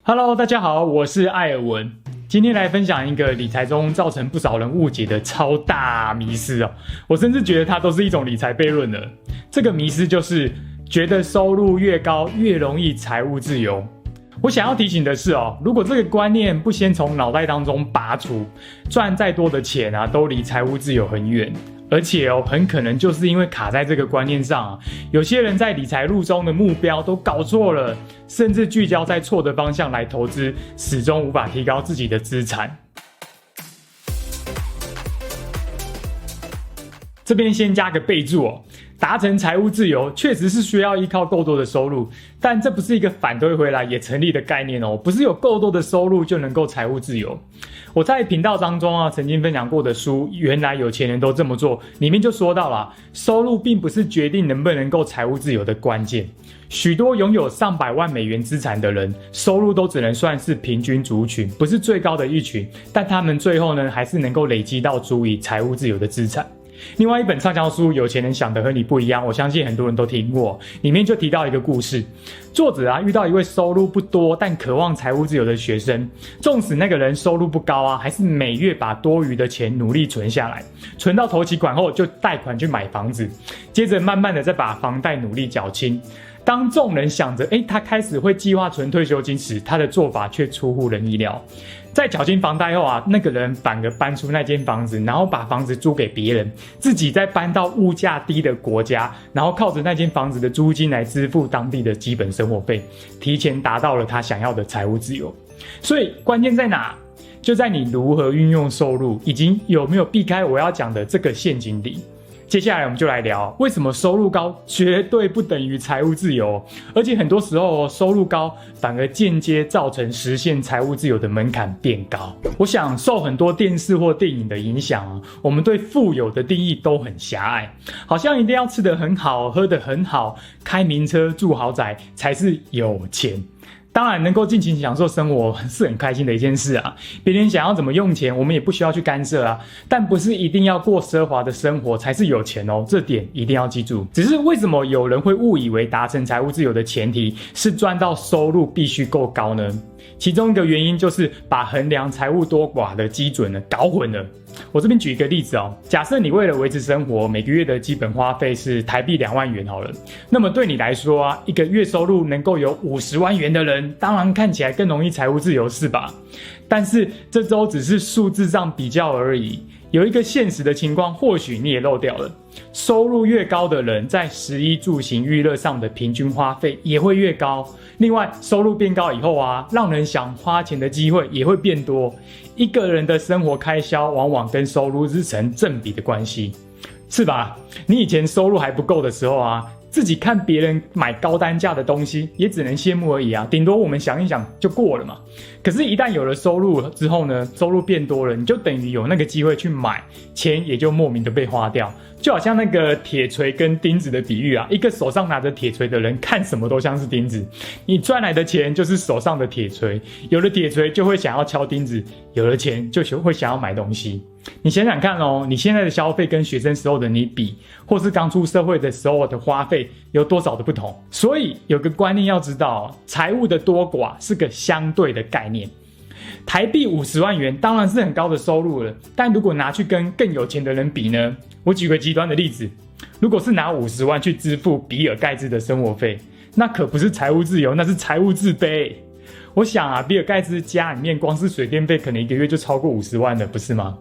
Hello， 大家好，我是艾尔文。今天来分享一个理财中造成不少人误解的超大迷思哦。我甚至觉得它都是一种理财悖论了。这个迷思就是觉得收入越高越容易财务自由。我想要提醒的是哦，如果这个观念不先从脑袋当中拔除，赚再多的钱啊，都离财务自由很远。而且哦，很可能就是因为卡在这个观念上啊，有些人在理财路中的目标都搞错了，甚至聚焦在错的方向来投资，始终无法提高自己的资产。这边先加个备注哦，达成财务自由确实是需要依靠够多的收入，但这不是一个反推回来也成立的概念哦，不是有够多的收入就能够财务自由。我在频道当中啊，曾经分享过的书《原来有钱人都这么做》里面就说到了，收入并不是决定能不能够财务自由的关键。许多拥有上百万美元资产的人，收入都只能算是平均族群，不是最高的一群，但他们最后呢，还是能够累积到足以财务自由的资产。另外一本畅销书《有钱人想的和你不一样》，我相信很多人都听过，里面就提到一个故事，作者啊遇到一位收入不多但渴望财务自由的学生，纵使那个人收入不高啊，还是每月把多余的钱努力存下来，存到头期款后就贷款去买房子，接着慢慢的再把房贷努力缴清。当众人想着他开始会计划存退休金时，他的做法却出乎人意料。在缴清房贷后啊，那个人反而搬出那间房子，然后把房子租给别人，自己再搬到物价低的国家，然后靠着那间房子的租金来支付当地的基本生活费，提前达到了他想要的财务自由。所以关键在哪？就在你如何运用收入，以及有没有避开我要讲的这个陷阱里。接下来我们就来聊为什么收入高绝对不等于财务自由，而且很多时候收入高反而间接造成实现财务自由的门槛变高。我想受很多电视或电影的影响，我们对富有的定义都很狭隘，好像一定要吃得很好，喝得很好，开名车住豪宅才是有钱。当然能够尽情享受生活是很开心的一件事啊，别人想要怎么用钱我们也不需要去干涉啊，但不是一定要过奢华的生活才是有钱哦，这点一定要记住。只是为什么有人会误以为达成财务自由的前提是赚到收入必须够高呢？其中一个原因就是把衡量财务多寡的基准呢搞混了。我这边举一个例子哦，假设你为了维持生活，每个月的基本花费是台币2万元好了，那么对你来说啊，一个月收入能够有50万元的人，当然看起来更容易财务自由是吧？但是这都只是数字上比较而已，有一个现实的情况或许你也漏掉了，收入越高的人在食衣住行娱乐上的平均花费也会越高。另外收入变高以后啊，让人想花钱的机会也会变多，一个人的生活开销往往跟收入是成正比的关系，是吧？你以前收入还不够的时候啊，自己看别人买高单价的东西也只能羡慕而已啊，顶多我们想一想就过了嘛。可是一旦有了收入之后呢，收入变多了，你就等于有那个机会去买，钱也就莫名的被花掉。就好像那个铁锤跟钉子的比喻啊，一个手上拿着铁锤的人看什么都像是钉子，你赚来的钱就是手上的铁锤，有了铁锤就会想要敲钉子，有了钱就会想要买东西。你想想看哦，你现在的消费跟学生时候的你比，或是刚出社会的时候的花费有多少的不同？所以有个观念要知道，财务的多寡是个相对的概念。台币50万元当然是很高的收入了，但如果拿去跟更有钱的人比呢？我举个极端的例子，如果是拿50万去支付比尔盖茨的生活费，那可不是财务自由，那是财务自卑。我想啊，比尔盖茨家里面光是水电费可能一个月就超过50万了，不是吗？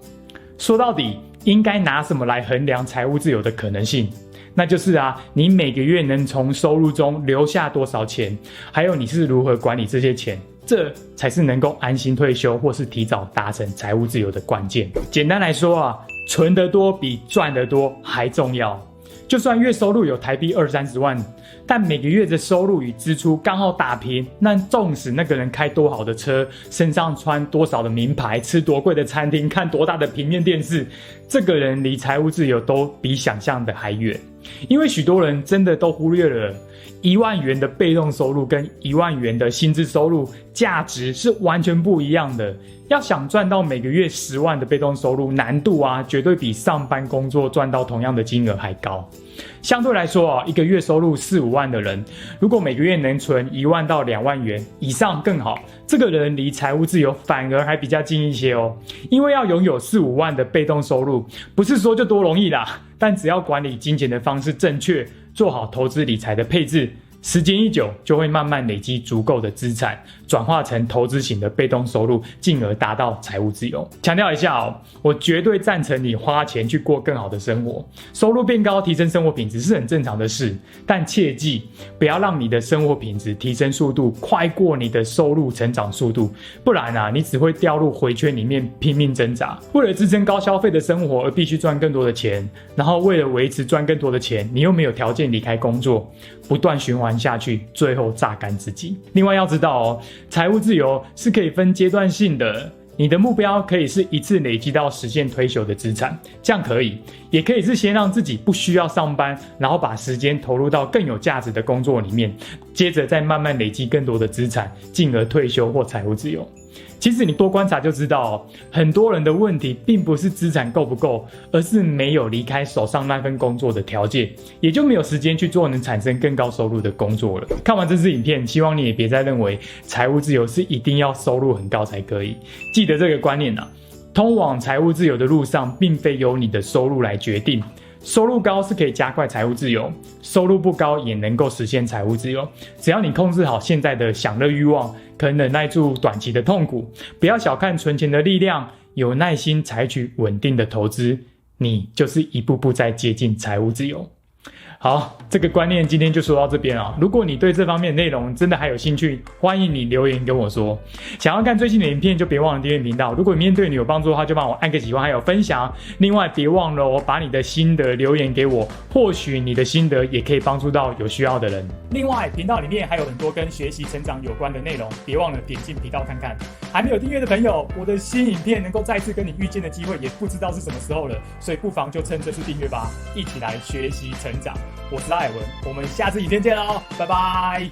说到底，应该拿什么来衡量财务自由的可能性？那就是啊，你每个月能从收入中留下多少钱，还有你是如何管理这些钱，这才是能够安心退休或是提早达成财务自由的关键。简单来说啊，存得多比赚得多还重要。就算月收入有台币20-30万，但每个月的收入与支出刚好打平，那纵使那个人开多好的车，身上穿多少的名牌，吃多贵的餐厅，看多大的平面电视，这个人离财务自由都比想象的还远。因为许多人真的都忽略了， 1万元的被动收入跟1万元的薪资收入价值是完全不一样的。要想赚到每个月10万的被动收入，难度绝对比上班工作赚到同样的金额还高。相对来说一个月收入4、5万的人，如果每个月能存1万到2万元以上更好，这个人离财务自由反而还比较近一些因为要拥有4、5万的被动收入，不是说就多容易啦，但只要管理金钱的方式正确，做好投资理财的配置，时间一久就会慢慢累积足够的资产，转化成投资型的被动收入，进而达到财务自由。强调一下我绝对赞成你花钱去过更好的生活，收入变高提升生活品质是很正常的事，但切记不要让你的生活品质提升速度快过你的收入成长速度，不然你只会掉入回圈里面拼命挣扎，为了支撑高消费的生活而必须赚更多的钱，然后为了维持赚更多的钱，你又没有条件离开工作，不断循环下去，最后榨干自己。另外要知道财务自由是可以分阶段性的，你的目标可以是一次累积到实现退休的资产，这样可以，也可以是先让自己不需要上班，然后把时间投入到更有价值的工作里面，接着再慢慢累积更多的资产，进而退休或财务自由。其实你多观察就知道很多人的问题并不是资产够不够，而是没有离开手上那份工作的条件，也就没有时间去做能产生更高收入的工作了。看完这支影片，希望你也别再认为财务自由是一定要收入很高才可以。记得这个观念通往财务自由的路上，并非由你的收入来决定。收入高是可以加快财务自由，收入不高也能够实现财务自由。只要你控制好现在的享乐欲望，可忍耐住短期的痛苦，不要小看存钱的力量，有耐心采取稳定的投资，你就是一步步在接近财务自由。好，这个观念今天就说到这边如果你对这方面的内容真的还有兴趣，欢迎你留言跟我说。想要看最新的影片就别忘了订阅频道，如果影片对你有帮助的话，就帮我按个喜欢还有分享。另外别忘了把你的心得留言给我，或许你的心得也可以帮助到有需要的人。另外频道里面还有很多跟学习成长有关的内容，别忘了点进频道看看。还没有订阅的朋友，我的新影片能够再次跟你遇见的机会也不知道是什么时候了，所以不妨就趁这次订阅吧，一起来学习成长。我是艾文，我们下次影片见喽，拜拜。